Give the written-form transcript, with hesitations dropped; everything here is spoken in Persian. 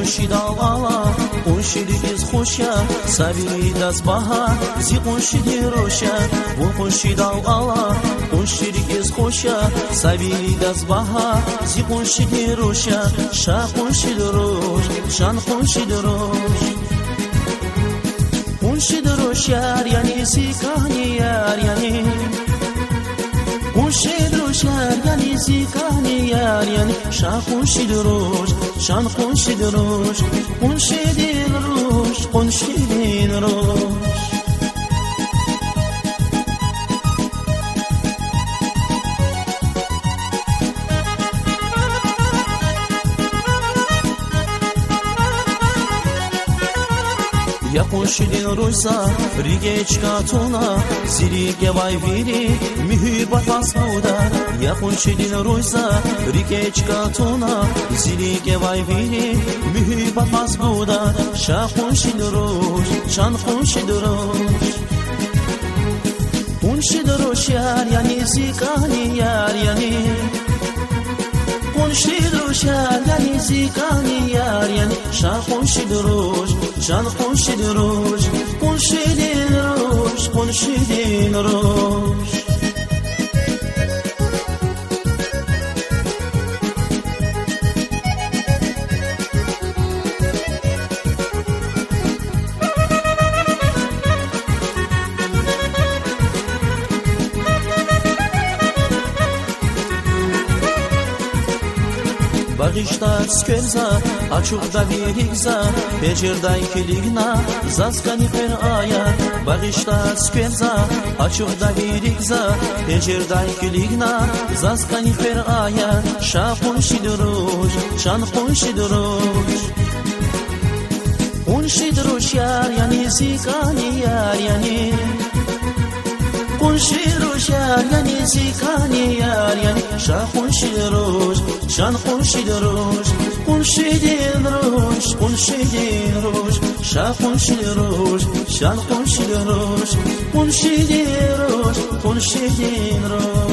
خورشید آلا خورشیدی از خوشه سبیل از بهار زی خورشیدی روشن و خورشید آلا خورشیدی از خوشه سبیل از بهار زی خورشیدی روشن شا خورشید روش شان خورشید روش خورشید روشن یعنی زیکانی یار یعنی خورشید روشن یعنی زیکانی یار یعنی شا خورشید روش شان خورشید روش خورشید روش خورشید روش Я خورشید روزا ریگچکا تونا زیریگه وای ویری میهبت اسودا یا خورشید روزا ریگچکا تونا زیریگه وای ویری میهبت اسودا شا خورشید روش شان خورشید روش خورشید روش یار یعنی زیکانی یار یعنی خورشید روشن یعنی زیکانی یار یعنی شا خورشید روش شان خورشید روش خورشید روش خورشید روش Bagışta skölza, açıkta birikza, Becirday kiligna, zaskani per aya. Bagışta skölza, açıkta birikza, Becirday kiligna, zaskani per aya. Şa khunshid rush, şan khunshid rush. Khunshid rush yar, yani zikani yar, yani خورشید روشن یعنی زیکانی یار یعنی شا خورشید روش شان خورشید روش خورشید روش خورشید روش شا خورشید روش شان خورشید روش خورشید روش خورشید روش